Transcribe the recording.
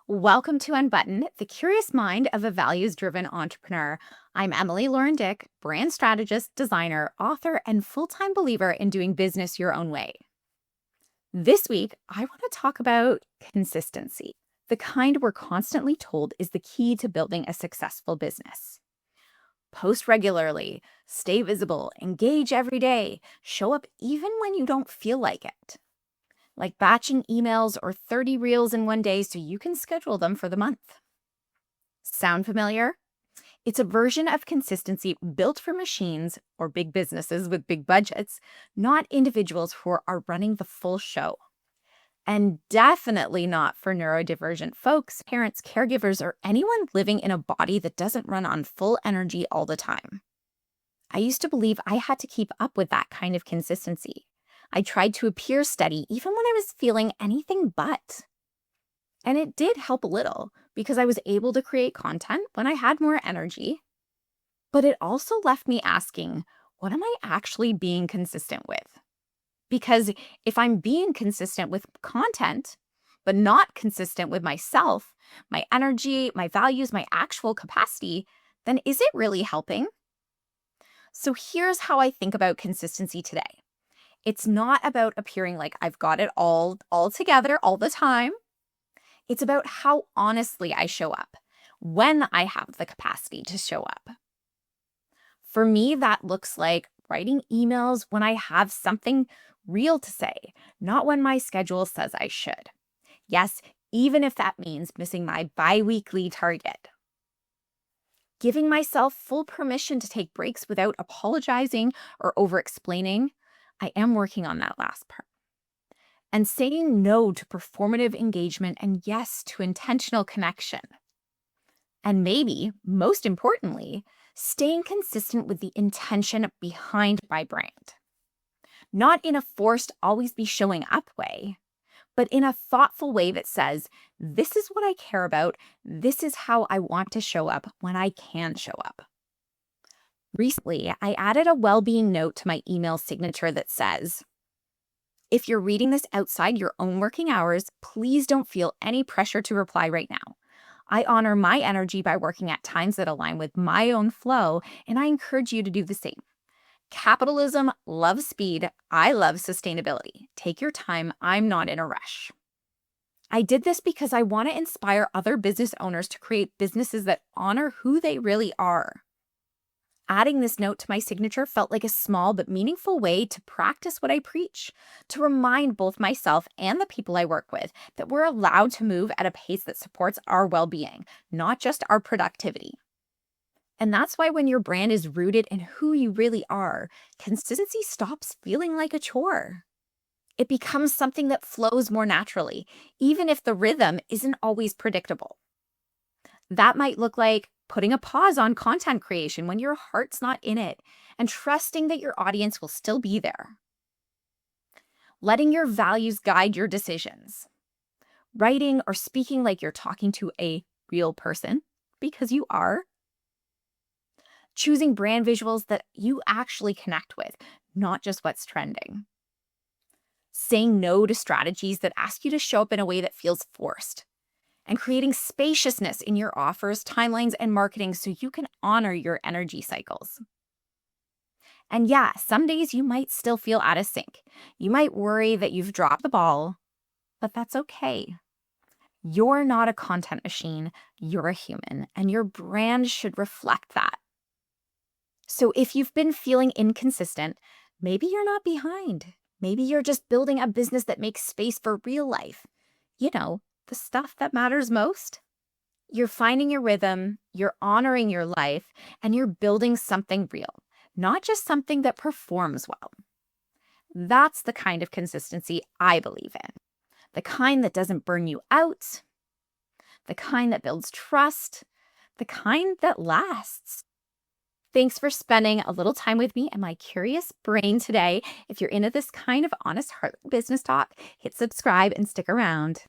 Welcome to Unbutton, the curious mind of a values-driven entrepreneur. I'm Emily Lauren Dick, brand strategist, designer, author, and full-time believer in doing business your own way. This week, I want to talk about consistency, the kind we're constantly told is the key to building a successful business. Post regularly, stay visible, engage every day, show up even when you don't feel like it. Like batching emails or 30 reels in one day so you can schedule them for the month. Sound familiar? It's a version of consistency built for machines or big businesses with big budgets, not individuals who are running the full show. And definitely not for neurodivergent folks, parents, caregivers, or anyone living in a body that doesn't run on full energy all the time. I used to believe I had to keep up with that kind of consistency. I tried to appear steady even when I was feeling anything but. And it did help a little because I was able to create content when I had more energy. But it also left me asking, what am I actually being consistent with? Because if I'm being consistent with content, but not consistent with myself, my energy, my values, my actual capacity, then is it really helping? So here's how I think about consistency today. It's not about appearing like I've got it all together all the time. It's about how honestly I show up when I have the capacity to show up. For me, that looks like writing emails when I have something real to say, not when my schedule says I should. Yes, even if that means missing my bi-weekly target. Giving myself full permission to take breaks without apologizing or over-explaining. I am working on that last part. And saying no to performative engagement and yes to intentional connection. And maybe, most importantly, staying consistent with the intention behind my brand. Not in a forced, always be showing up way, but in a thoughtful way that says, this is what I care about, this is how I want to show up when I can show up. Recently, I added a well-being note to my email signature that says, if you're reading this outside your own working hours, please don't feel any pressure to reply right now. I honor my energy by working at times that align with my own flow, and I encourage you to do the same. Capitalism loves speed. I love sustainability. Take your time. I'm not in a rush. I did this because I want to inspire other business owners to create businesses that honor who they really are. Adding this note to my signature felt like a small but meaningful way to practice what I preach, to remind both myself and the people I work with that we're allowed to move at a pace that supports our well-being, not just our productivity. And that's why when your brand is rooted in who you really are, consistency stops feeling like a chore. It becomes something that flows more naturally, even if the rhythm isn't always predictable. That might look like putting a pause on content creation when your heart's not in it and trusting that your audience will still be there. Letting your values guide your decisions. Writing or speaking like you're talking to a real person, because you are. Choosing brand visuals that you actually connect with, not just what's trending. Saying no to strategies that ask you to show up in a way that feels forced. And creating spaciousness in your offers, timelines, and marketing so you can honor your energy cycles. And yeah, some days you might still feel out of sync. You might worry that you've dropped the ball, but that's okay. You're not a content machine, you're a human, and your brand should reflect that. So if you've been feeling inconsistent, maybe you're not behind. Maybe you're just building a business that makes space for real life. You know, the stuff that matters most. You're finding your rhythm, you're honoring your life, and you're building something real, not just something that performs well. That's the kind of consistency I believe in. The kind that doesn't burn you out, the kind that builds trust, the kind that lasts. Thanks for spending a little time with me and my curious brain today. If you're into this kind of honest heart business talk, hit subscribe and stick around.